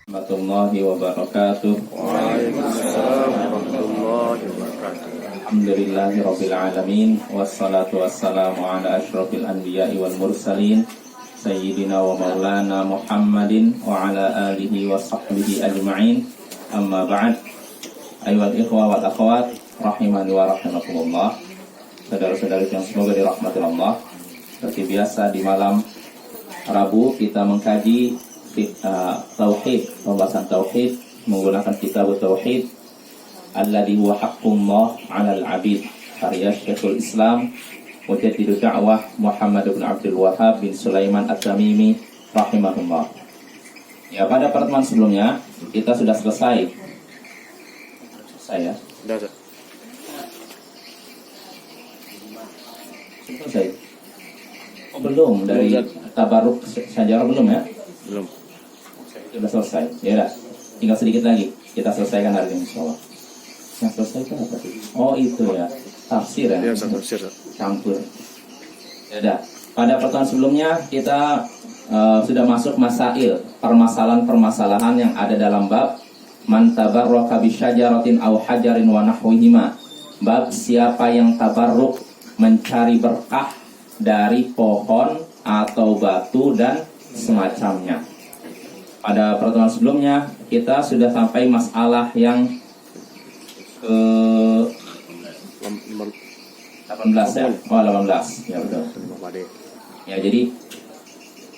Warahmatullahi wabarakatuh. Waalaikumsalam warahmatullahi wabarakatuh. Alhamdulillahi rabbil alamin. Wassalatu wassalamu ala asyrafil anbiya'i wal mursalin Sayyidina wa maulana Muhammadin wa ala alihi wa sahbihi ajma'in. Amma ba'd. Ayyuhal ikhwa wal akhwat rahimani wa rahimakumullah. Saudara-saudari yang semoga dirahmati Allah. Seperti biasa di malam Rabu kita mengkaji tauhid, pembahasan tauhid menggunakan kitab tauhid alladzi huwa haqqullah 'alal 'abid karya Syekhul Islam Mujaddid Da'wah Muhammad bin Abdul Wahhab bin Sulaiman At-Tamimi rahimahullah. Ya, pada pertemuan sebelumnya kita sudah selesai ya. Selesai. Oh, belum dari tabaruk sajarah belum ya? Belum. Sudah selesai. Ya udah. Tinggal sedikit lagi. Kita selesaikan hari ini insyaallah. Yang selesai itu apa sih? Oh, itu ya. Tafsir ya. Ya, tafsir. Campur. Ya udah. Pada pertemuan sebelumnya kita sudah masuk masail, permasalahan-permasalahan yang ada dalam bab man tabarraka bi syajaratin aw hajarin wa nahwihima. Bab siapa yang tabarruk, mencari berkah dari pohon atau batu dan semacamnya. Pada pertemuan sebelumnya kita sudah sampai masalah yang ke 18 ya. Oh, 18. Ya betul. Ya, jadi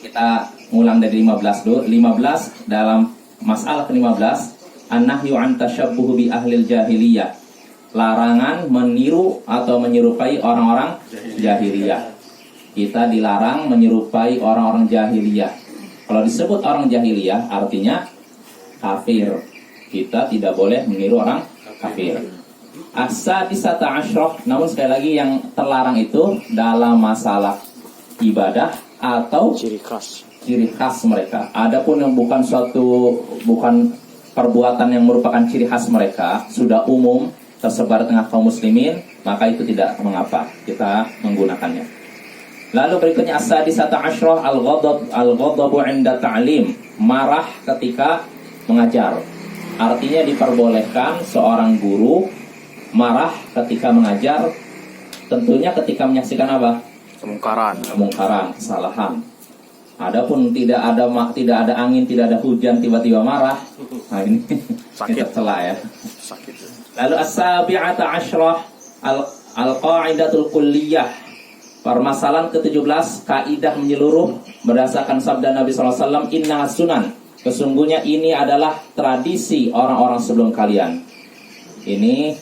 kita ngulang dari 15 dulu. 15 dalam masalah ke-15 an-nahyu an tasyabbuh bi ahlil jahiliyah. Larangan meniru atau menyerupai orang-orang jahiliyah. Kita dilarang menyerupai orang-orang jahiliyah. Kalau disebut orang jahiliyah artinya kafir. Kita tidak boleh meniru orang kafir. As-sadisata asyrah, namun sekali lagi yang terlarang itu dalam masalah ibadah atau ciri khas mereka. Adapun yang bukan perbuatan yang merupakan ciri khas mereka, sudah umum tersebar tengah kaum muslimin, maka itu tidak mengapa kita menggunakannya. Lalu berikutnya as-sadisata asyrah al-ghadabu 'inda ta'lim, marah ketika mengajar. Artinya diperbolehkan seorang guru marah ketika mengajar, tentunya ketika menyaksikan apa? Kemungkaran, kesalahan. Adapun tidak ada angin, tidak ada hujan, tiba-tiba marah, nah ini kita celah ya. Sakit. Lalu as-sabi'ata asyrah al-qa'idatul kulliyah. Permasalahan ke-17, kaidah menyeluruh berdasarkan sabda Nabi SAW, inna sunan, sesungguhnya ini adalah tradisi orang-orang sebelum kalian. Ini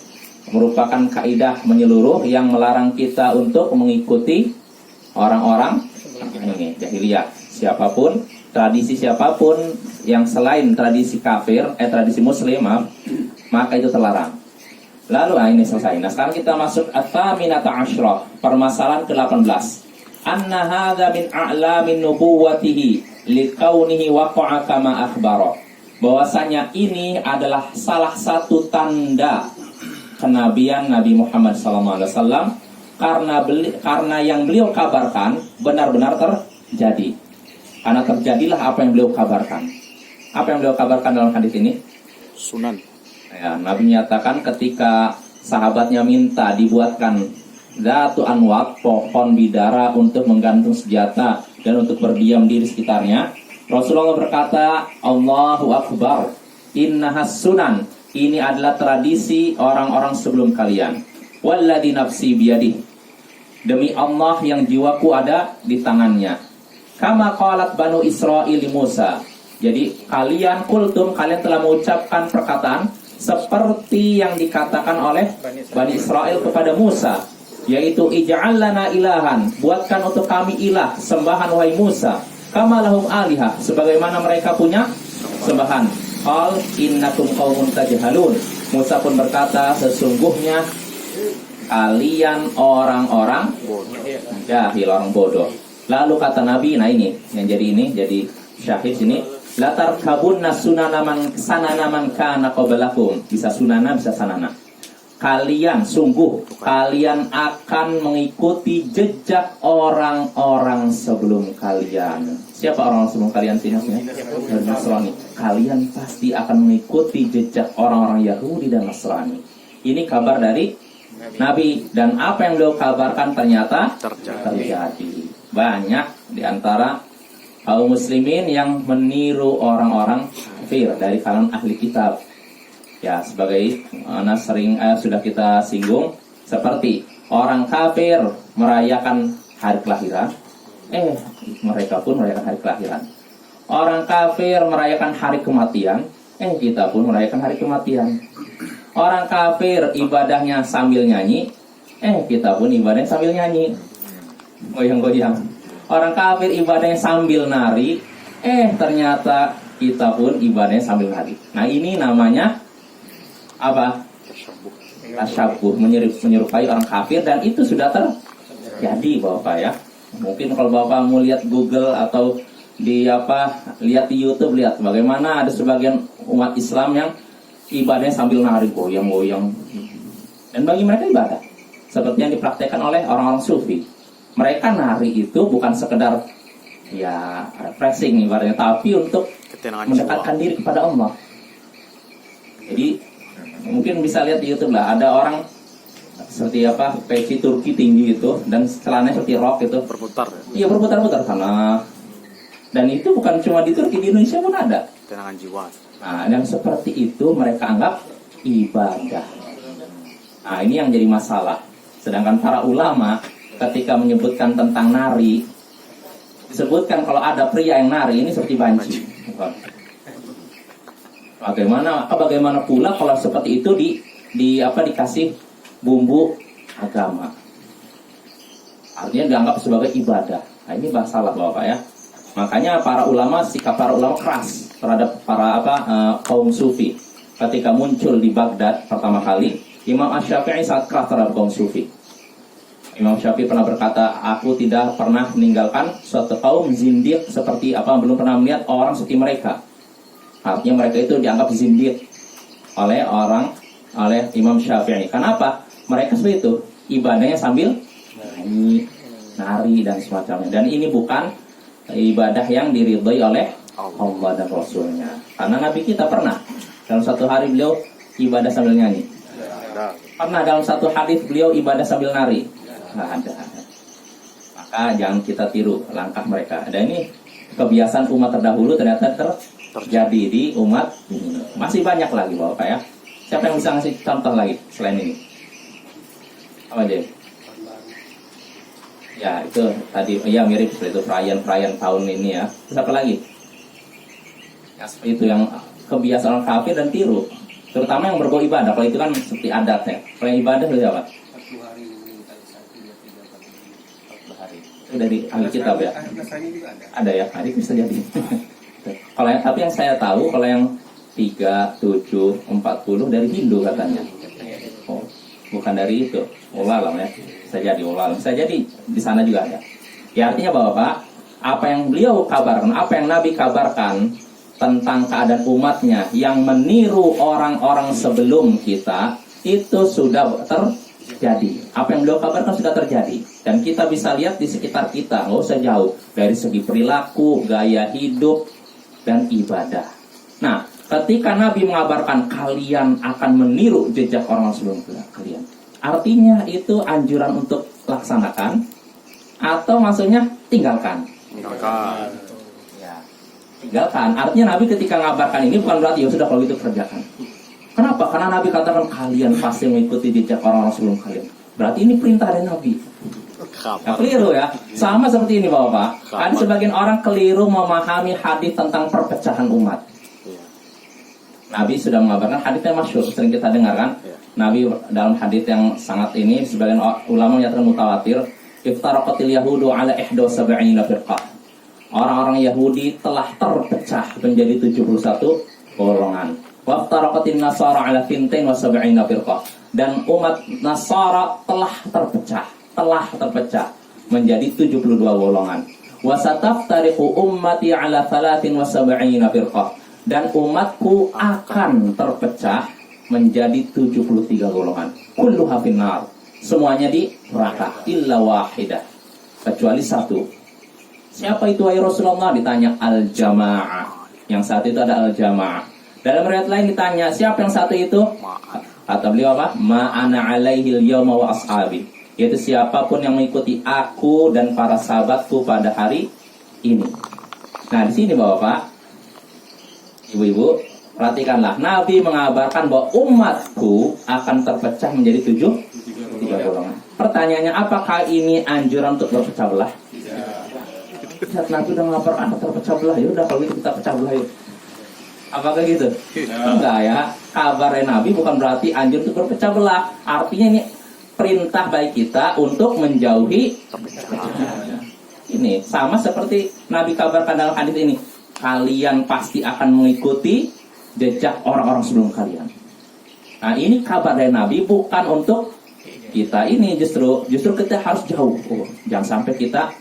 merupakan kaidah menyeluruh yang melarang kita untuk mengikuti orang-orang ini jahiliyah. Siapapun, tradisi siapapun yang selain tradisi kafir, tradisi muslim, maka itu terlarang. Lalu ini selesai. Nah, sekarang kita masuk at-thaminata asyrah, permasalahan ke-18. Anna hadza min a'lamin nubuwwatihi liqaunihi waqa'a kama akhbara. Bahwasanya ini adalah salah satu tanda kenabian Nabi Muhammad SAW karena yang beliau kabarkan benar-benar terjadi. Karena terjadilah apa yang beliau kabarkan. Apa yang beliau kabarkan dalam hadis ini? Sunan. Ya, Nabi menyatakan ketika sahabatnya minta dibuatkan Zatu Anwat, pohon bidara untuk menggantung senjata dan untuk berdiam diri sekitarnya, Rasulullah berkata, Allahu Akbar, innahas sunan, ini adalah tradisi orang-orang sebelum kalian. Walladzi nafsi biyadih, demi Allah yang jiwaku ada di tangannya. Kama qalat Banu Israil li Musa, jadi kalian telah mengucapkan perkataan seperti yang dikatakan oleh Bani Israel kepada Musa, yaitu ij'al lana ilahan, buatkan untuk kami ilah, sembahan wahai Musa, kama lahum alihah, sebagaimana mereka punya sembahan. Qal innakum qaumun tajhalun, Musa pun berkata, sesungguhnya kalian orang-orang jahil, orang bodoh. Lalu kata Nabi, nah ini yang jadi syahid sini, latar kabun nasunana man sanana man kana qablakum, bisa sunana bisa sanana. kalian sungguh kalian akan mengikuti jejak orang-orang sebelum kalian. Siapa orang sebelum kalian sini? Nasrani. Kalian pasti akan mengikuti jejak orang-orang Yahudi dan Nasrani. Ini kabar dari Nabi, dan apa yang beliau kabarkan ternyata terjadi. Banyak di antara kaum muslimin yang meniru orang-orang kafir dari kalangan ahli kitab. Ya, sebagai sudah kita singgung, seperti orang kafir merayakan hari kelahiran, mereka pun merayakan hari kelahiran. Orang kafir merayakan hari kematian, kita pun merayakan hari kematian. Orang kafir ibadahnya sambil nyanyi, kita pun ibadahnya sambil nyanyi, goyang-goyang. Orang kafir ibadahnya sambil nari, ternyata kita pun ibadahnya sambil nari. Nah, ini namanya apa? Tasyabuh, menyerupai orang kafir, dan itu sudah terjadi Bapak ya. Mungkin kalau Bapak mau lihat Google atau lihat di YouTube, lihat bagaimana ada sebagian umat Islam yang ibadahnya sambil nari, goyang-goyang. Dan bagi mereka ibadah seperti yang dipraktekkan oleh orang-orang sufi. Mereka nari itu bukan sekedar ya refreshing ibaratnya, tapi untuk mendekatkan diri kepada Allah. Jadi mungkin bisa lihat di YouTube lah, ada orang seperti peci Turki tinggi itu dan celananya seperti rok itu berputar. Iya, berputar-putar sana. Dan itu bukan cuma di Turki, di Indonesia pun ada. Ketenangan jiwa. Nah, dan seperti itu mereka anggap ibadah. Nah, ini yang jadi masalah. Sedangkan para ulama ketika menyebutkan tentang nari, disebutkan kalau ada pria yang nari ini seperti banci. Bagaimana pula kalau seperti itu dikasih bumbu agama, artinya dianggap sebagai ibadah. Nah, ini masalah Bapak ya. Makanya sikap para ulama keras terhadap para kaum sufi. Ketika muncul di Baghdad pertama kali, Imam Asy-Syafi'i sangat keras terhadap kaum sufi. Imam Syafi'i pernah berkata, aku tidak pernah meninggalkan suatu kaum zindiq seperti belum pernah melihat orang seperti mereka. Artinya mereka itu dianggap zindiq oleh Imam Syafi'i. Kenapa? Mereka seperti itu, ibadahnya sambil nari dan semacamnya. Dan ini bukan ibadah yang diridhoi oleh Allah dan Rasulnya. Karena Nabi kita pernah dalam satu hari beliau ibadah sambil nyanyi. Pernah dalam satu hadis beliau ibadah sambil nari. Nggak ada. Maka jangan kita tiru langkah mereka. Dan ini kebiasaan umat terdahulu ternyata terjadi di umat ini. Masih banyak lagi Bapak ya. Siapa yang bisa ngasih contoh lagi selain ini? Apa aja? Ya itu tadi ya mirip seperti itu perayaan tahun ini ya. Terus apa lagi? Ya seperti itu yang kebiasaan kafir dan tiru. Terutama yang berbau ibadah. Kalau itu kan seperti adatnya. Kalau yang ibadah itu apa? 1 hari meninggal 1, 2, 3, 4, 5. 40 hari. Itu dari ahli kitab ya? Ada ya? Hari bisa jadi. Tapi yang saya tahu kalau yang 3, 7, 40 dari Hindu katanya. Oh, bukan dari itu. Ulah ya. Bisa jadi ulah. Bisa jadi di sana juga ada. Ya artinya Bapak, apa yang beliau kabarkan, apa yang Nabi kabarkan tentang keadaan umatnya yang meniru orang-orang sebelum kita itu sudah terjadi. Apa yang beliau kabarkan sudah terjadi. Dan kita bisa lihat di sekitar kita, nggak usah jauh, dari segi perilaku, gaya hidup, dan ibadah. Nah, ketika Nabi mengabarkan kalian akan meniru jejak orang sebelum kalian, artinya itu anjuran untuk laksanakan atau maksudnya tinggalkan? Ya, tinggalkan. Artinya Nabi ketika mengabarkan ini bukan berarti ya sudah kalau gitu kerjakan. Kenapa? Karena Nabi katakan kalian pasti mengikuti jejak orang sebelum kalian. Berarti ini perintah dari Nabi. Nah, keliru ya. Sama seperti ini Bapak. Ada sebagian orang keliru memahami hadis tentang perpecahan umat. Nabi sudah mengabarkan, hadisnya masyhur, sering kita dengar kan. Nabi dalam hadis yang sangat ini, sebagian ulama menyatakan mutawatir, iftaraqatil yahudu ala 71 firqah. Orang-orang Yahudi telah terpecah menjadi 71 golongan. Waftaraqatin nasara ala 72 firqah. Dan umat Nasara telah terpecah menjadi 72 golongan. Wasataftariqu ummati ala 73 firqah. Dan umatku akan terpecah menjadi 73 golongan. Kulluha finnar. Semuanya di neraka illa wahidah. Kecuali satu. Siapa itu wahai Rasulullah? Ditanya al-jamaah. Yang satu itu ada al-jamaah. Dalam riwayat lain ditanya, siapa yang satu itu? Kata beliau apa? Ma ana alaihil yawma wa ashabi. Yaitu siapapun yang mengikuti aku dan para sahabatku pada hari ini. Nah, di sini Bapak, Ibu-ibu, perhatikanlah. Nabi mengabarkan bahwa umatku akan terpecah menjadi 3 golongan. Pertanyaannya, apakah ini anjuran untuk berpecah belah? Saat Nabi udah ngabarkan terpecah belah, ya udah kalau gitu kita pecah belah yuk. Apakah gitu? Enggak ya. Kabarnya Nabi bukan berarti anjur untuk berpecah belah. Artinya ini perintah bagi kita untuk menjauhi ini. Sama seperti Nabi kabarkan dalam hadis ini. Kalian pasti akan mengikuti jejak orang-orang sebelum kalian. Nah, ini kabar dari Nabi bukan untuk kita ini, justru kita harus jauh. Jangan sampai kita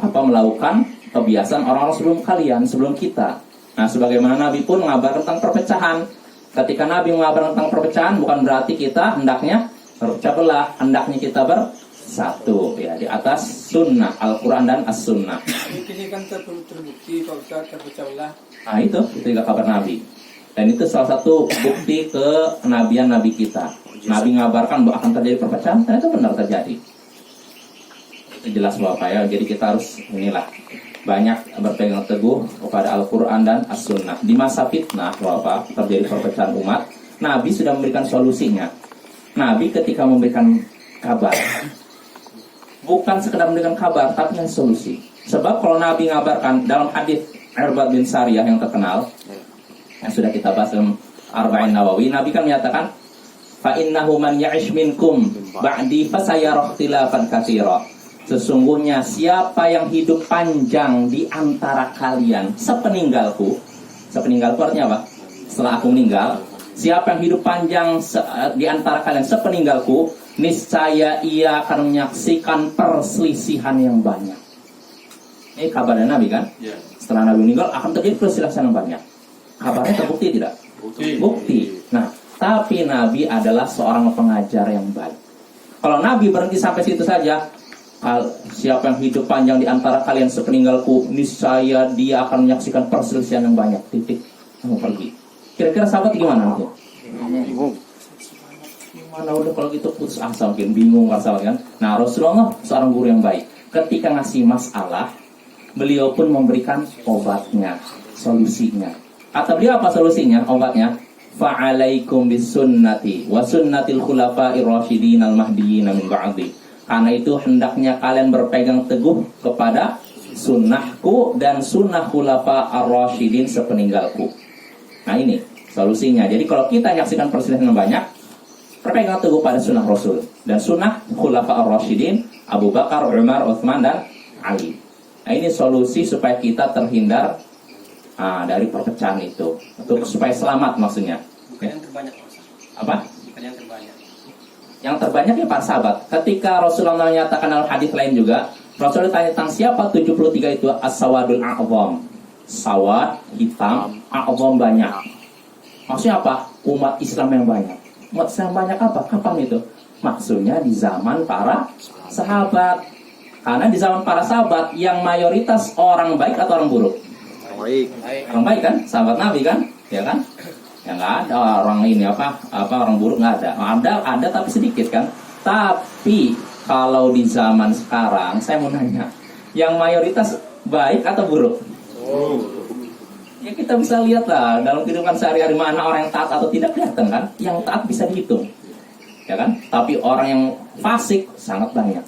melakukan kebiasaan orang-orang sebelum kalian, sebelum kita. Nah, sebagaimana Nabi pun mengabarkan tentang perpecahan. Ketika Nabi mengabarkan tentang perpecahan, bukan berarti kita hendaknya berpecah belah, hendaknya kita bersatu ya di atas sunnah Al-Quran dan As-Sunnah. Ini kan terbukti kalau kita terpecah belah. Nah, itu juga kabar Nabi. Dan itu salah satu bukti kenabian Nabi kita. Nabi mengabarkan bahwa akan terjadi perpecahan, dan itu benar terjadi. Itu jelas Bapak ya. Jadi kita harus banyak berpegang teguh kepada Al-Quran dan As-Sunnah. Di masa fitnah Bapak terjadi perpecahan umat, Nabi sudah memberikan solusinya. Nabi ketika memberikan kabar, bukan sekedar memberikan kabar, tapi yang solusi. Sebab kalau Nabi mengabarkan dalam hadis Irbad bin Sariyah yang terkenal, yang sudah kita bahas dalam Arba'in Nawawi, Nabi kan menyatakan, fa innahu man ya'ish minkum ba'di fasayara ikhtilafan katsira. Sesungguhnya siapa yang hidup panjang di antara kalian sepeninggalku artinya apa? Setelah aku meninggal, siapa yang hidup panjang di antara kalian sepeninggalku, niscaya ia akan menyaksikan perselisihan yang banyak. Ini kabarnya Nabi kan? Ya. Setelah Nabi meninggal akan terjadi perselisihan yang banyak. Kabarnya terbukti tidak? Bukti. Nah, tapi Nabi adalah seorang pengajar yang baik. Kalau Nabi berhenti sampai situ saja, siapa yang hidup panjang di antara kalian sepeninggalku, niscaya dia akan menyaksikan perselisihan yang banyak. Titik. Mau pergi. Kira-kira sahabat gimana nanti? Bingung. Gimana udah kalau gitu putus asa, mungkin bingung masalah kan? Nah, Rasulullah seorang guru yang baik. Ketika ngasih masalah, beliau pun memberikan obatnya, solusinya. Kata beliau apa solusinya, obatnya? Fa'alaikum bisunnati wa sunnatil khulafa'ir rasyidin al-mahdiyyin min ba'di. Karena itu hendaknya kalian berpegang teguh kepada sunnahku dan sunnah khulafa ar-rasyidin sepeninggalku. Nah, ini solusinya. Jadi kalau kita menyaksikan perselisihan yang banyak, berpegang teguh pada sunnah Rasul dan sunnah khulafa ar-rasyidin Abu Bakar, Umar, Utsman dan Ali. Nah, ini solusi supaya kita terhindar dari perpecahan itu, untuk supaya selamat maksudnya. Bukan yang terbanyak, Mas. Apa? Bukan yang terbanyak. Yang terbanyak ya para sahabat. Ketika Rasulullah menyatakan dalam hadis lain juga, Rasulullah tanya tentang siapa 73 itu, as-sawadul a'zam. Sawad hitam, a'zam banyak. Maksudnya apa? Umat Islam yang banyak. Umat Islam banyak apa? Kapan itu? Maksudnya di zaman para sahabat. Karena di zaman para sahabat yang mayoritas orang baik atau orang buruk? Baik. Orang baik kan, sahabat Nabi kan, ya kan? Ya nggak ada orang ini orang buruk, nggak ada. Ada tapi sedikit kan. Tapi kalau di zaman sekarang, saya mau nanya, yang mayoritas baik atau buruk? Ya kita bisa lihat lah dalam kehidupan sehari-hari mana orang yang taat atau tidak kelihatan kan? Yang taat bisa dihitung, ya kan? Tapi orang yang fasik sangat banyak.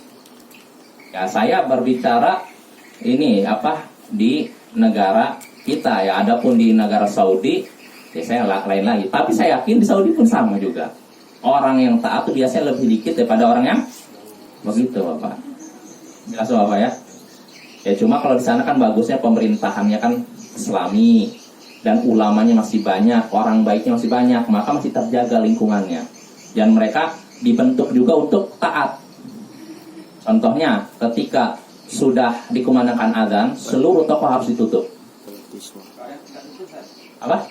Ya saya berbicara ini di negara kita ya, adapun di negara Saudi ya saya lain lagi. Tapi saya yakin di Saudi pun sama juga. Orang yang taat itu biasanya lebih dikit daripada orang yang begitu, Bapak. Jelas Bapak ya. Ya cuma kalau di sana kan bagusnya pemerintahannya kan Islami dan ulamanya masih banyak, orang baiknya masih banyak, maka masih terjaga lingkungannya. Dan mereka dibentuk juga untuk taat. Contohnya ketika sudah dikumandangkan azan, seluruh toko harus ditutup. Apa?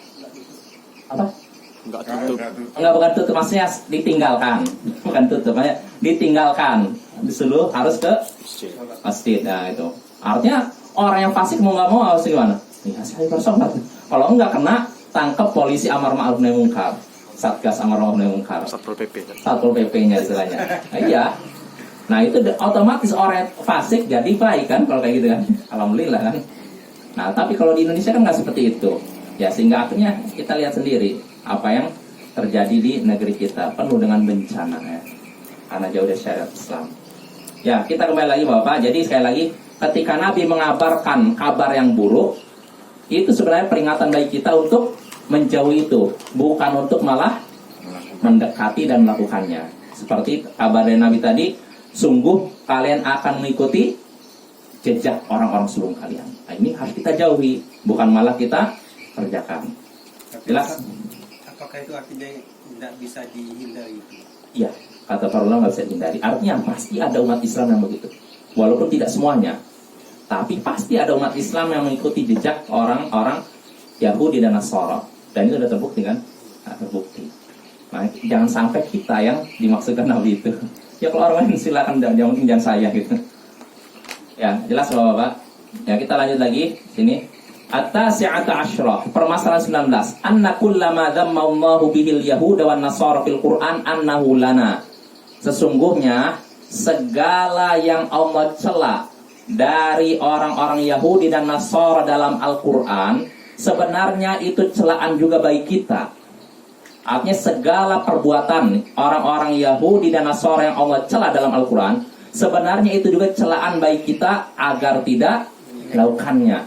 Enggak tutup. Enggak, bukan tutup, maksudnya ditinggalkan. Bukan tutup, maksudnya ditinggalkan. Disuruh harus ke Masjid. masjid. Nah itu. Artinya orang yang fasik mau nggak mau harus gimana? Ya saya bersolat. Kalau enggak kena tangkap polisi amar ma'ruf nahi munkar. Satgas amar ma'ruf nahi munkar. Satpol PP. Satpol PP-nya istilahnya. Nah, iya. Nah itu otomatis orang yang fasik jadi baik kan kalau kayak gitu kan. Alhamdulillah kan. Nah tapi kalau di Indonesia kan nggak seperti itu. Ya sehingga akhirnya kita lihat sendiri apa yang terjadi di negeri kita penuh dengan bencana ya. Karena jauh dari syariat Islam. Ya kita kembali lagi Bapak. Jadi sekali lagi ketika Nabi mengabarkan kabar yang buruk, itu sebenarnya peringatan bagi kita untuk menjauhi itu, bukan untuk malah mendekati dan melakukannya. Seperti kabar dari Nabi tadi, sungguh kalian akan mengikuti jejak orang-orang sebelum kalian. Nah, ini harus kita jauhi, bukan malah kita kerjakan. Jelas? Apakah itu artinya tidak bisa dihindari itu? Iya, kata para ulama nggak bisa dihindari. Artinya pasti ada umat Islam yang begitu, walaupun tidak semuanya. Tapi pasti ada umat Islam yang mengikuti jejak orang-orang Yahudi dan Nasara. Dan itu sudah terbukti kan? Nah, terbukti. Nah, jangan sampai kita yang dimaksudkan Nabi itu. Ya kalau orang lain silakan, jangan saya gitu. Ya, jelas Bapak-bapak. Ya, kita lanjut lagi sini. At-tasi'ata asyrah, permasalahan 19. Anna kullama dhamma Allahu bihil yahuda wan nasara fil Qur'an annahu lana. Sesungguhnya segala yang Allah cela dari orang-orang Yahudi dan Nasara dalam Al-Quran, sebenarnya itu celaan juga bagi kita. Artinya segala perbuatan orang-orang Yahudi dan Nasara yang Allah cela dalam Al-Quran, sebenarnya itu juga celaan bagi kita agar tidak melakukannya.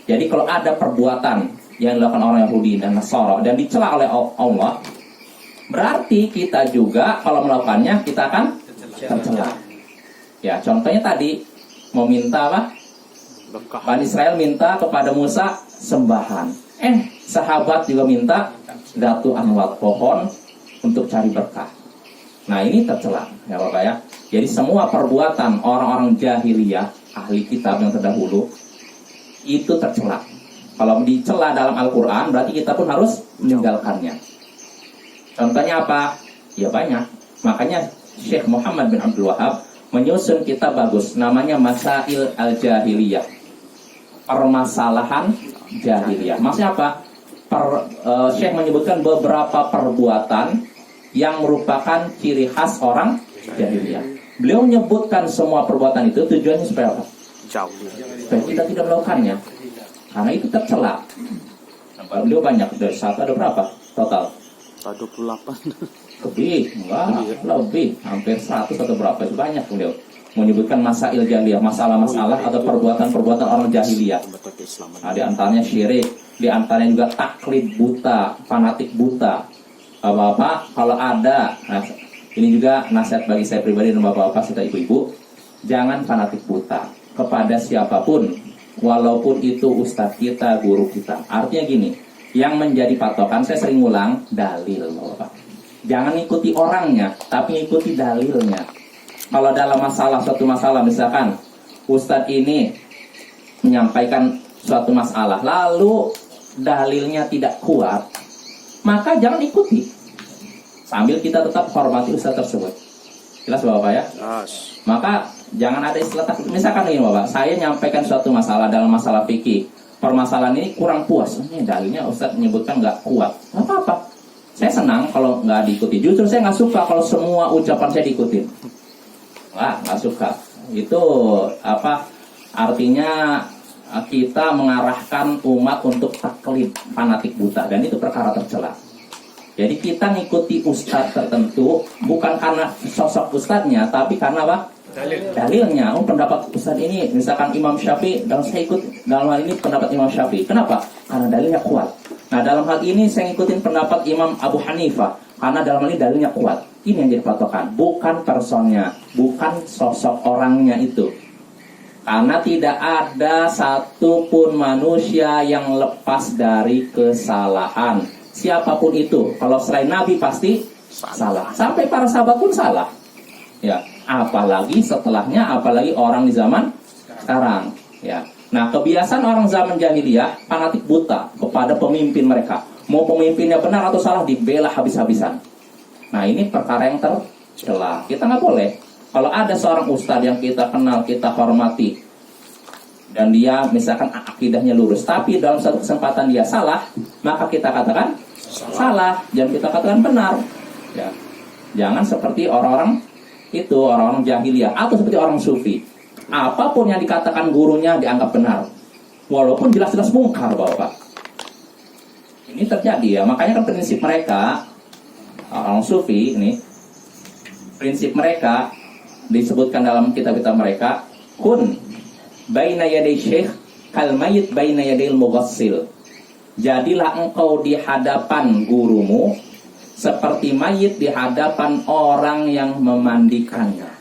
Jadi kalau ada perbuatan yang dilakukan orang Yahudi dan Nasara dan dicela oleh Allah, berarti kita juga kalau melakukannya kita akan tercela. Ya, contohnya tadi mau minta apa? Berkah. Bani Israel minta kepada Musa sembahan. Sahabat juga minta datu anwat, pohon untuk cari berkah. Nah ini tercela ya Bapak ya. Jadi semua perbuatan orang-orang jahiliyah, ahli kitab yang terdahulu, itu tercela. Kalau dicela dalam Al-Quran berarti kita pun harus meninggalkannya. Contohnya apa? Ya banyak. Makanya Syekh Muhammad bin Abdul Wahab menyusun kitab bagus namanya Masail Al-Jahiliyah, permasalahan jahiliyah. Maksudnya apa? Syekh menyebutkan beberapa perbuatan yang merupakan ciri khas orang jahiliyah. Beliau menyebutkan semua perbuatan itu tujuannya supaya apa? Jauh. Supaya kita tidak melakukannya, karena itu tercela. Beliau banyak, dari satu ada berapa total? 28. Lebih, enggak, lebih, hampir 100 atau berapa, itu banyak beliau menyebutkan masail jahiliyah, masalah-masalah atau perbuatan-perbuatan orang jahiliyah. Nah, di antaranya syirik, di antaranya juga taklid buta, fanatik buta. Bapak-bapak, kalau ada, nah, ini juga nasihat bagi saya pribadi dan bapak-bapak serta ibu-ibu, jangan fanatik buta kepada siapapun, walaupun itu ustadz kita, guru kita. Artinya gini, yang menjadi patokan, saya sering ulang, dalil, bapak. Jangan ikuti orangnya, tapi ikuti dalilnya. Kalau dalam suatu masalah, misalkan ustadz ini menyampaikan suatu masalah, lalu dalilnya tidak kuat, maka jangan ikuti. Sambil kita tetap hormati ustadz tersebut. Jelas Bapak ya? Yes. Maka jangan ada istilah takut. Misalkan ini Bapak, saya menyampaikan suatu masalah dalam masalah fikih. Permasalahan ini kurang puas. Ini dalilnya ustadz menyebutkan nggak kuat. Nggak apa-apa. Saya senang kalau nggak diikuti. Justru saya nggak suka kalau semua ucapan saya diikutin. Nggak suka. Itu apa? Artinya kita mengarahkan umat untuk taklid, fanatik buta, dan itu perkara tercela. Jadi kita ngikuti ustadz tertentu bukan karena sosok ustadznya, tapi karena apa? Dalilnya. Pendapat ustadz ini, misalkan Imam Syafi'i, dan saya ikut dalam hal ini pendapat Imam Syafi'i. Kenapa? Karena dalilnya kuat. Nah dalam hal ini saya ngikutin pendapat Imam Abu Hanifah karena dalam hal ini dalilnya kuat. Ini yang jadi patokan, bukan personnya, bukan sosok orangnya itu. Karena tidak ada satupun manusia yang lepas dari kesalahan. Siapapun itu, kalau selain Nabi pasti salah. Sampai para sahabat pun salah. Ya, apalagi setelahnya, apalagi orang di zaman sekarang. Ya. Nah, kebiasaan orang zaman jahiliyah fanatik buta kepada pemimpin mereka. Mau pemimpinnya benar atau salah dibela habis-habisan. Nah ini perkara yang tercela. Kita nggak boleh. Kalau ada seorang ustadz yang kita kenal, kita hormati, dan dia misalkan akidahnya lurus, tapi dalam satu kesempatan dia salah, maka kita katakan salah, jangan kita katakan benar. Ya. Jangan seperti orang-orang itu, orang-orang jahiliyah, atau seperti orang sufi. Apapun yang dikatakan gurunya dianggap benar, walaupun jelas-jelas mungkar, Bapak. Ini terjadi ya, makanya kan prinsip mereka, orang sufi ini, prinsip mereka disebutkan dalam kitab-kitab mereka, kun baina yaday syekh kal mayit baina yadayil mughassil. Jadilah engkau di hadapan gurumu seperti mayit di hadapan orang yang memandikannya.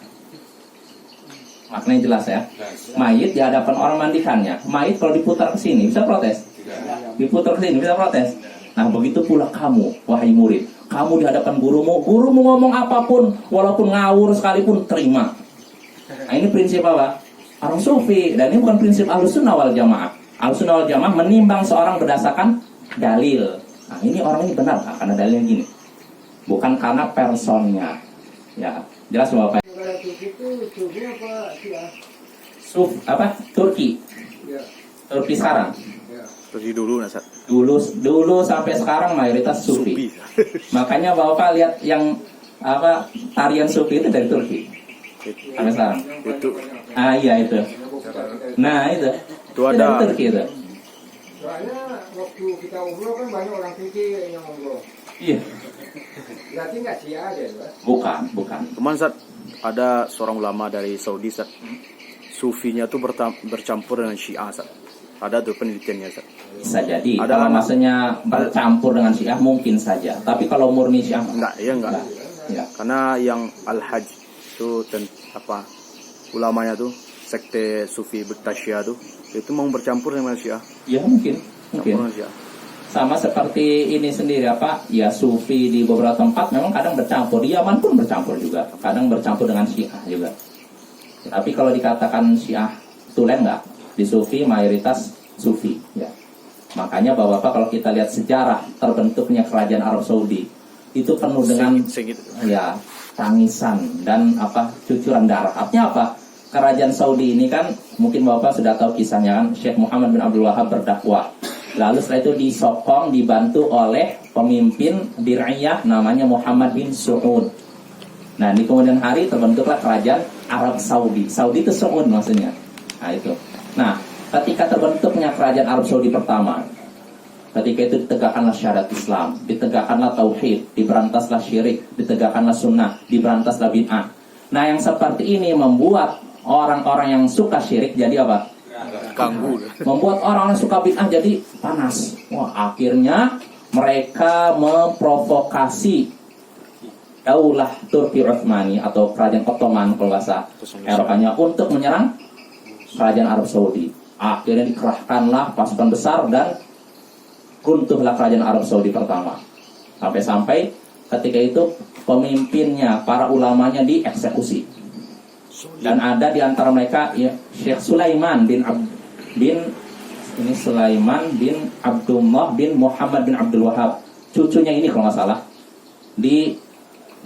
Maknanya jelas ya. Mayit di hadapan orang memandikannya. Mayit kalau diputar ke sini bisa protes. Diputar ke sini bisa protes. Nah, begitu pula kamu, wahai murid. Kamu di hadapan gurumu ngomong apapun, walaupun ngawur sekalipun terima. Nah, ini prinsip apa? Orang sufi. Dan ini bukan prinsip Ahlussunnah wal Jamaah. Ahlussunnah wal Jamaah menimbang seorang berdasarkan dalil. Nah, ini orang ini benar karena dalilnya gini, bukan karena personnya. Ya, jelas Bapak. Turki. Turki sekarang. Dari dulu Nasat. Dulu sampai sekarang mayoritas sufi. Makanya Bapak lihat yang tarian sufi itu dari Turki. Sampai sekarang. Itu. Iya itu. Nah itu. Itu ada. Dari Turki itu. Soalnya waktu kita umroh kan banyak orang Turki yang umroh. Iya. Berarti nggak Syiah deh, Pak? Bukan. Teman Sat, ada seorang ulama dari Saudi Sat. Sufinya tuh bercampur dengan Syiah Sat. Ada tuh penelitiannya Sat. Bisa jadi. Ada Kalau lama. maksudnya bercampur dengan Syiah mungkin saja. Tapi kalau murni Syiah Enggak. Ya. Karena yang Al-Hajj itu ulamanya tuh sekte Sufi Bertasyah tuh itu mau bercampur dengan Syiah. Ya mungkin. Campur dengan Syiah. Sama seperti ini sendiri ya Sufi di beberapa tempat memang kadang bercampur. Di Yaman pun bercampur juga. Kadang bercampur dengan Syiah juga. Tapi kalau dikatakan Syiah tulen enggak. Di Sufi mayoritas Sufi ya. Makanya Bapak kalau kita lihat sejarah terbentuknya kerajaan Arab Saudi itu penuh dengan ya tangisan dan cucuran darah. Artinya apa? Kerajaan Saudi ini kan mungkin Bapak sudah tahu kisahnya kan, Syekh Muhammad bin Abdul Wahab berdakwah. Lalu setelah itu disokong, dibantu oleh pemimpin Dir'iyah namanya Muhammad bin Saud. Nah, di kemudian hari terbentuklah kerajaan Arab Saudi. Saudi itu Saud maksudnya. Nah, itu. Nah, ketika terbentuknya kerajaan Arab Saudi pertama, ketika itu ditegakkanlah syahadat Islam, ditegakkanlah tauhid, diberantaslah syirik, ditegakkanlah sunnah, diberantaslah bid'ah. Nah, yang seperti ini membuat orang-orang yang suka syirik jadi apa? Ganggu. Membuat orang yang suka bid'ah jadi panas. Wah, akhirnya mereka memprovokasi Daulah Turki Utsmani atau kerajaan Ottoman kalau bahasa Eropanya untuk menyerang kerajaan Arab Saudi. Akhirnya dikerahkanlah pasukan besar dan runtuhlah kerajaan Arab Saudi pertama. Sampai-sampai ketika itu pemimpinnya, para ulamanya dieksekusi. Dan ada di antara mereka ya Syekh Sulaiman bin Sulaiman bin Abdullah bin Muhammad bin Abdul Wahab. Cucunya ini kalau nggak salah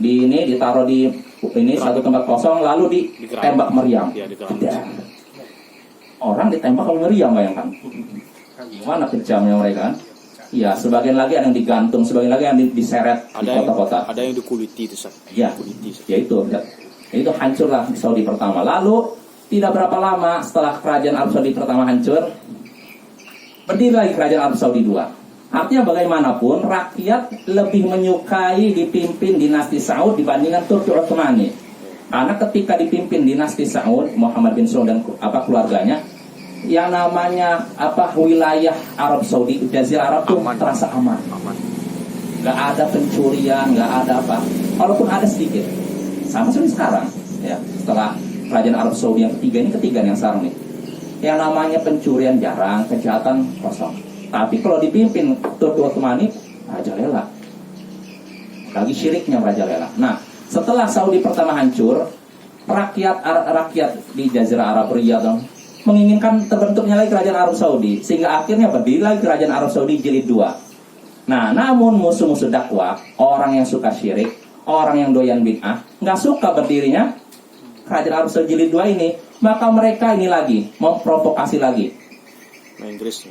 ditaruh di ini satu tempat kosong lalu ditembak meriam. Orang ditembak kalau meriam, bayangkan. Gimana kejamnya mereka kan? Ya, sebagian lagi ada yang digantung, sebagian lagi yang diseret di kota-kota. Ada yang dikuliti itu Sat. Ya, ya itu. Itu hancurlah Saudi pertama. Lalu tidak berapa lama setelah kerajaan Arab Saudi pertama hancur, berdiri lagi kerajaan Arab Saudi 2. Artinya bagaimanapun rakyat lebih menyukai dipimpin dinasti Saud dibandingkan Turki Utsmani. Karena ketika dipimpin dinasti Saud, Muhammad bin Saud dan keluarganya, yang namanya wilayah Arab Saudi, Jazirah Arab itu terasa aman. Gak ada pencurian, gak ada apa. Walaupun ada sedikit. Sama seperti sekarang, ya. Setelah kerajaan Arab Saudi yang ketiga yang sekarang nih, yang namanya pencurian jarang, kejahatan kosong. Tapi kalau dipimpin Turki Utsmani, merajalela. Lagi syiriknya merajalela. Nah, setelah Saudi pertama hancur, rakyat di Jazirah Arab Riyadh menginginkan terbentuknya lagi kerajaan Arab Saudi, sehingga akhirnya berdiri lagi kerajaan Arab Saudi jilid 2. Nah, namun musuh-musuh dakwah, orang yang suka syirik, orang yang doyan bid'ah, nggak suka berdirinya kerajaan Arab Saudi jilid 2 ini, maka mereka ini lagi memprovokasi lagi. Inggris.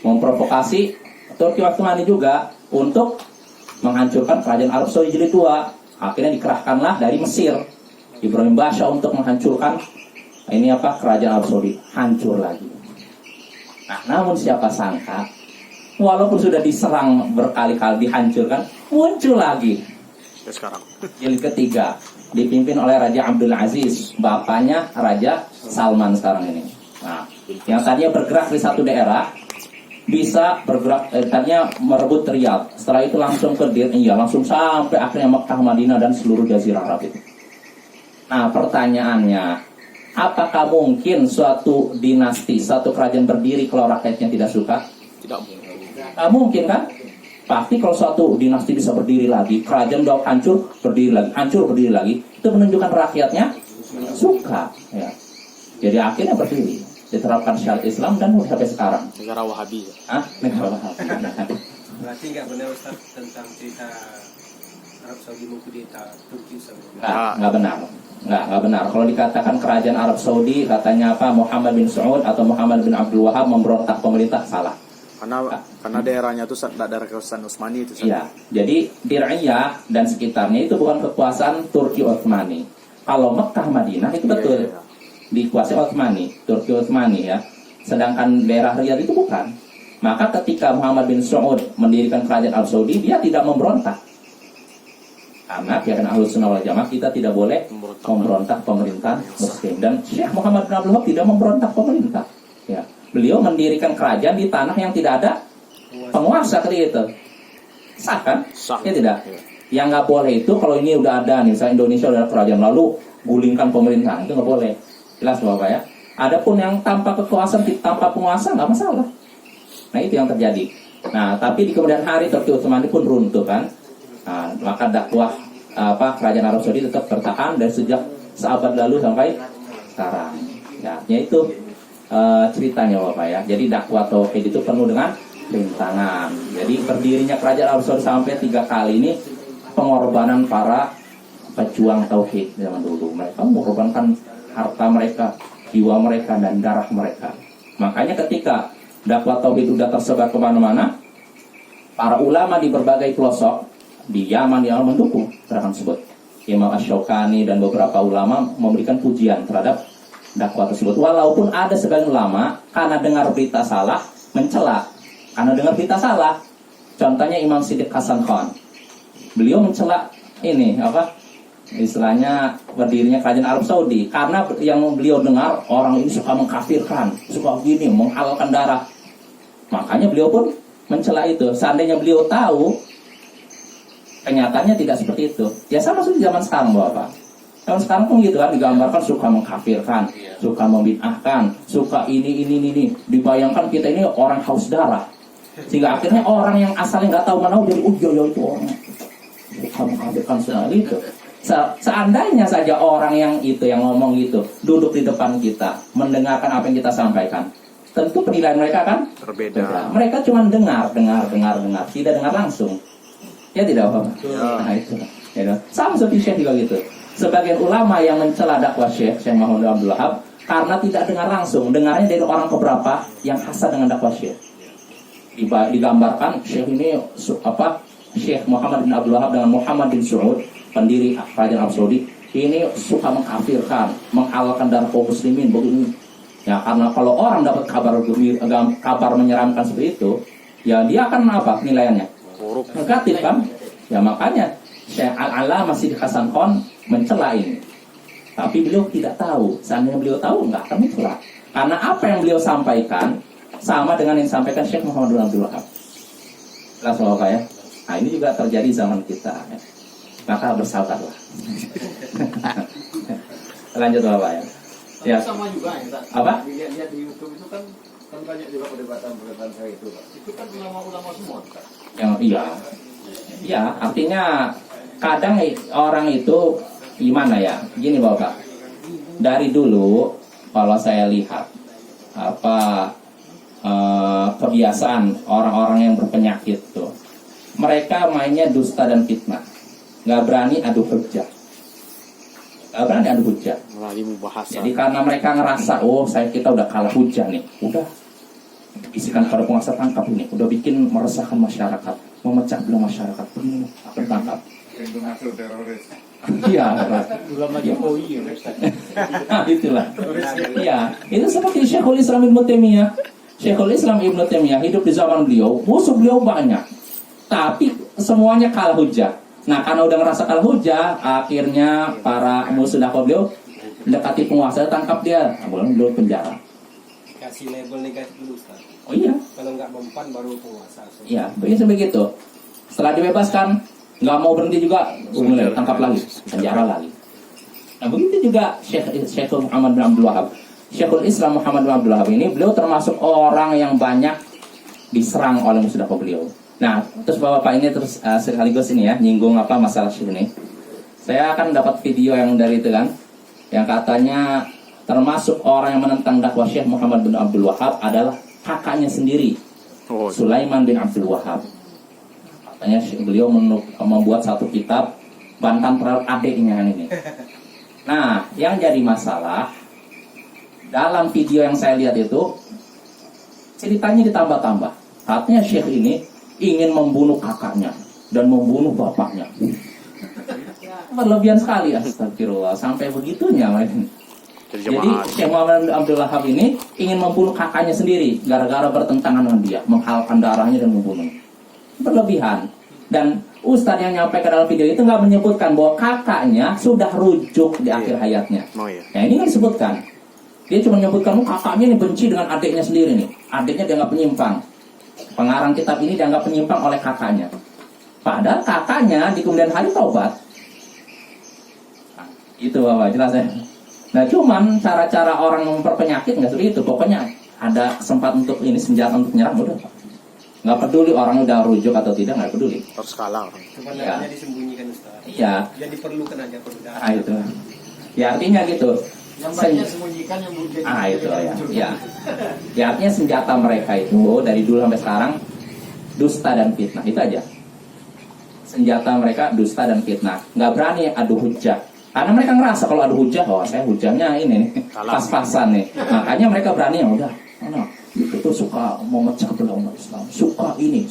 Memprovokasi Turki Utsmani juga untuk menghancurkan kerajaan Arab Saudi jilid 2. Akhirnya dikerahkanlah dari Mesir Ibrahim Basha untuk menghancurkan kerajaan Arab Saudi, hancur lagi. Nah, namun siapa sangka walaupun sudah diserang berkali-kali dihancurkan, muncul lagi Sekarang. jilid ketiga dipimpin oleh Raja Abdul Aziz, bapaknya Raja Salman sekarang ini. Nah, yang tadinya bergerak di satu daerah bisa bergerak, tadinya merebut Riyadh, setelah itu langsung ke Diriyah, langsung sampai akhirnya Mekah, Madinah dan seluruh Jazirah Arab itu. Nah, pertanyaannya, apakah mungkin suatu dinasti, suatu kerajaan berdiri kalau rakyatnya tidak suka? Tidak mungkin. Nggak mungkin kan? Pasti kalau suatu dinasti bisa berdiri lagi, kerajaan udah hancur, berdiri lagi, hancur, berdiri lagi, itu menunjukkan rakyatnya suka. Ya. Jadi akhirnya berdiri, diterapkan syariat Islam dan sampai sekarang. Negara Wahabi. Negara Wahabi. Berarti nggak benar Ustaz tentang cerita Arab Saudi mengkudeta Turki Ustaz? Nggak benar. Nggak benar. Kalau dikatakan kerajaan Arab Saudi, katanya Muhammad bin Saud atau Muhammad bin Abdul Wahab memberontak pemerintah, salah. Karena daerahnya itu daerah kekuasaan Utsmani itu. Iya, jadi Diriyah dan sekitarnya itu bukan kekuasaan Turki Utsmani. Kalau Mekah Madinah itu betul dikuasai Utsmani, Turki Utsmani ya. Sedangkan daerah Riyadh itu bukan. Maka ketika Muhammad bin Saud mendirikan kerajaan Arab Saudi, dia tidak memberontak. Karena keyakinan Ahlussunnah wal Jamaah, kita tidak boleh memberontak pemerintah Muslim. Dan Syekh Muhammad bin Abdul Wahab tidak memberontak pemerintah. Ya. Beliau mendirikan kerajaan di tanah yang tidak ada penguasa ketika itu. Sah kan? Sah. Ya tidak? Yang nggak boleh itu kalau ini udah ada nih, misalnya Indonesia udah ada kerajaan lalu gulingkan pemerintahan, itu nggak boleh. Jelas Bapak ya. Adapun yang tanpa kekuasaan, tanpa penguasa nggak masalah. Nah itu yang terjadi. Nah tapi di kemudian hari Turki Utsmani pun runtuh kan. Nah, maka dakwah kerajaan Arab Saudi tetap bertahan dari sejak seabad lalu sampai sekarang. Ya, yaitu ceritanya Bapak ya. Jadi dakwah tauhid itu penuh dengan rintangan. Jadi berdirinya kerajaan Arab Saudi sampai 3 kali ini pengorbanan para pejuang tauhid zaman dulu. Mereka mengorbankan harta mereka, jiwa mereka dan darah mereka. Makanya ketika dakwah tauhid sudah tersebar kemana-mana, para ulama di berbagai pelosok di Yaman yang mendukung gerakan tersebut. Imam Asy-Syaukani dan beberapa ulama memberikan pujian terhadap dakwah tersebut. Walaupun ada sebagian ulama karena dengar berita salah mencela. Karena dengar berita salah. Contohnya Imam Siddiq Hasan Khan. Beliau mencela istilahnya berdirinya kerajaan Arab Saudi karena yang beliau dengar orang ini suka mengkafirkan, suka gini, menghalalkan darah. Makanya beliau pun mencela itu. Seandainya beliau tahu kenyataannya tidak seperti itu. Ya sama seperti zaman sekarang Bapak. Zaman sekarang pun gitu kan, digambarkan suka mengkafirkan, suka membid'ahkan, suka ini. Dibayangkan kita ini orang haus darah. Sehingga akhirnya orang yang asalnya nggak tahu menahu jadi ya itu orang suka mengkafirkan sekali itu. Seandainya saja orang yang itu yang ngomong gitu duduk di depan kita, mendengarkan apa yang kita sampaikan, tentu penilaian mereka kan berbeda. Mereka cuma dengar, tidak dengar langsung. Ya tidak apa-apa. Nah itu. Ya, sama seperti Syekh juga gitu. Sebagian ulama yang mencela dakwah Syekh Muhammad Abdul Wahab karena tidak dengar langsung, dengarnya dari orang keberapa yang hasad dengan dakwah Syekh. Digambarkan Syekh ini Syekh Muhammad bin Abdul Wahab dengan Muhammad bin Saud, pendiri kerajaan Arab Saudi, ini suka mengkafirkan, menghalalkan darah kaum muslimin begini. Ya karena kalau orang dapat kabar menyeramkan seperti itu, ya dia akan apa nilainya? Negatif kan? Ya makanya Syekh Al-Allamah Siddiq Hasan Khan mencela ini. Tapi beliau tidak tahu. Seandainya beliau tahu, nggak akan mencela. Karena apa yang beliau sampaikan sama dengan yang disampaikan Syekh Muhammad bin Abdul Wahab. Jelas Bapak ya. Nah ini juga terjadi zaman kita. Ya. Maka bersabarlah. Lanjut Bapak ya. Ya. Sama juga ya, Pak. Apa? Lihat di YouTube itu kan banyak juga perdebatan saya itu, Pak. Itu kan ulama-ulama semua, Pak. Yang iya, artinya kadang orang itu gimana ya? Gini Bapak. Dari dulu kalau saya lihat kebiasaan orang-orang yang berpenyakit tuh mereka mainnya dusta dan fitnah. Nggak berani adu hujjah. Nggak berani adu hujjah. Melalui bahasa. Jadi karena mereka ngerasa, oh kita udah kalah hujjah nih, udah bisikan pada penguasa, tangkap ini, udah bikin meresahkan masyarakat, memecah belah masyarakat, ini akan tangkap. Pintu masuk teroris. Iya, Ulama Jokowi ya, Ustaz. nah, itulah. Iya, itu seperti Syekhul Islam Ibnu Taimiyah. Syekhul Islam Ibnu Taimiyah hidup di zaman beliau, musuh beliau banyak, tapi semuanya kalah hujah. Nah, karena udah ngerasa kalah hujah, akhirnya para musuh dakwah beliau mendekati penguasa, tangkap dia, beliau penjara. Kasih label negatif dulu Ustaz. Oh iya, Kalau nggak mempan baru penguasa. iya, begitu. Setelah dibebaskan, nggak mau berhenti juga, mulai tangkap lagi, penjara lagi. Nah, begitu juga Syekhul Muhammad bin Abdul Wahab. Syekhul Islam Muhammad bin Abdul Wahab ini, beliau termasuk orang yang banyak diserang oleh musuh dakwah beliau. Nah, terus Bapak ini terus sekaligus ini ya, nyinggung apa masalah syekh ini. Saya akan dapat video yang dari itu kan, yang katanya termasuk orang yang menentang dakwah Syekh Muhammad bin Abdul Wahab adalah kakaknya sendiri, Sulaiman bin Abdul Wahab. Katanya beliau membuat satu kitab bantahan terhadap adiknya ini. Nah, yang jadi masalah dalam video yang saya lihat itu ceritanya ditambah-tambah. Katanya Syekh ini ingin membunuh kakaknya dan membunuh bapaknya. Berlebihan sekali, astagfirullah, sampai begitunya. Jadi Syekh Muhammad Abdul Wahab ini ingin membunuh kakaknya sendiri gara-gara bertentangan dengan dia, menghalalkan darahnya dan membunuh. Berlebihan. Dan Ustadz yang nyampaikan dalam video itu nggak menyebutkan bahwa kakaknya sudah rujuk di akhir hayatnya. Nah, ini nggak disebutkan. Dia cuma menyebutkan kakaknya ini benci dengan adiknya sendiri nih. Adiknya dianggap penyimpang. Pengarang kitab ini dianggap penyimpang oleh kakaknya. Padahal kakaknya di kemudian hari taubat. Nah, itu Bapak, jelas ya. Nah, cuman cara-cara orang memperpenyakit nggak seperti itu. Pokoknya ada kesempatan untuk ini, senjata untuk menyerang, udah. Nggak peduli orang udah rujuk atau tidak, nggak peduli. Harus kalah orang. Kebenarannya disembunyikan Ustaz. Iya. Jadi perlukan aja perbedaan. Ah, itu. Ya artinya gitu. Yang banyak sembunyikan yang bukan. Itu ya. Ya artinya senjata mereka itu dari dulu sampai sekarang dusta dan fitnah, itu aja. Senjata mereka dusta dan fitnah. Nggak berani adu hujah. Karena mereka ngerasa kalau adu hujah, oh saya hujahnya ini nih, pas-pasan nih. Makanya mereka berani, ya udah. Itu suka memecah belah umat Islam, suka ini.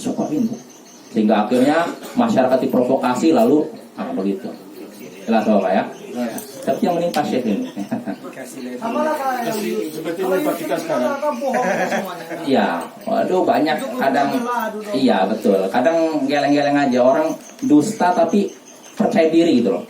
Sehingga akhirnya masyarakat diprovokasi lalu begitu. Jelas Bapak ya? Tapi yang menimpa Syekh ini. Kasih label. Seperti Bapak kita sekarang. Iya, waduh banyak kadang. Iya betul. Kadang geleng-geleng aja orang dusta tapi percaya diri gitu loh.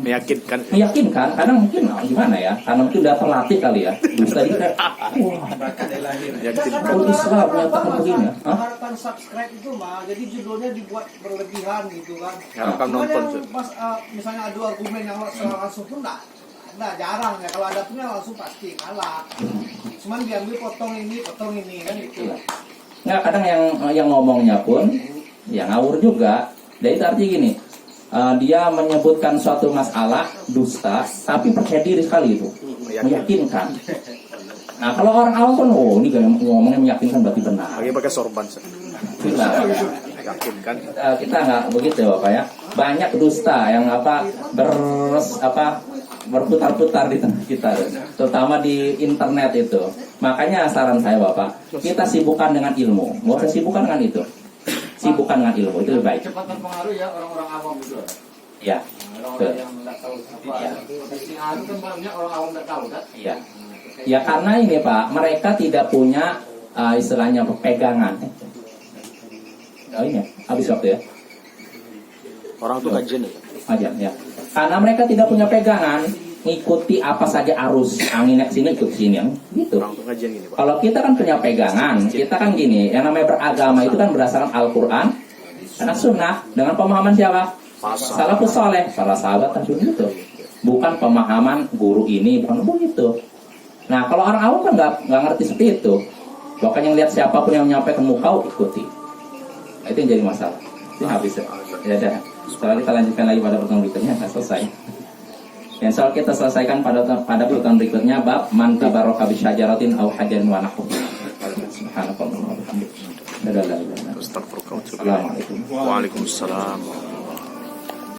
Meyakinkan. Kadang mungkin gimana ya? Karena mungkin udah terlatih kali ya. Dusta dia. Wah, Bakat dari lahir. Islam menyatakan begini. Harapan subscribe itu mah, jadi judulnya dibuat berlebihan gitu kan. Harapan Cuman nonton, yang pas misalnya adu argumen yang langsung pun enggak jarang ya. Kalau ada punya langsung pasti kalah. Cuman diambil potong ini kan itu. Nggak, kadang yang ngomongnya pun ya ngawur juga. Dan itu artinya gini. Dia menyebutkan suatu masalah dusta, tapi percaya diri sekali itu, meyakinkan. Nah kalau orang awam kan, ini ngomongnya meyakinkan berarti benar. Lagi pakai sorban. Yakinkan. Kita nggak begitu Bapak ya. Banyak dusta yang berputar-putar di tengah kita, terutama di internet itu. Makanya saran saya Bapak, kita sibukkan dengan ilmu, nggak usah sibukkan dengan itu. Sibukkan dengan ilmu itu lebih baik. Cepat terpengaruh ya orang-orang awam itu. Ya. Orang-orang yang nggak tahu apa. Posisi anu kan banyak orang awam nggak tahu kan. Iya. Ya karena ini Pak, mereka tidak punya istilahnya pegangan. Oh ini habis waktu ya. Orang tuh kajian ya. Kajian ya. Karena mereka tidak punya pegangan, ngikuti apa saja arus anginnya ke sini ikut sini yang gitu. Orang tuh kajian gini Pak. Kalau kita kan punya pegangan, kita kan gini, yang namanya beragama itu kan berdasarkan Al-Quran dan Sunnah dengan pemahaman siapa? Salafus saleh, para sahabat tabi'in itu. Bukan pemahaman guru ini, bukan begitu. Nah kalau orang awam kan nggak ngerti seperti itu. Bahkan yang lihat siapapun yang menyampaikan muka ikuti. Nah, itu yang jadi masalah. Itu habis ya. Ya dah. Setelah kita lanjutkan lagi pada pertemuan berikutnya, selesai. Dan soal kita selesaikan pada pertemuan berikutnya bab man tabaraka bi syajaratin aw hajarin wa nahwu. Subhanallah wa bihamdihi. Assalamualaikum. Waalaikumsalam.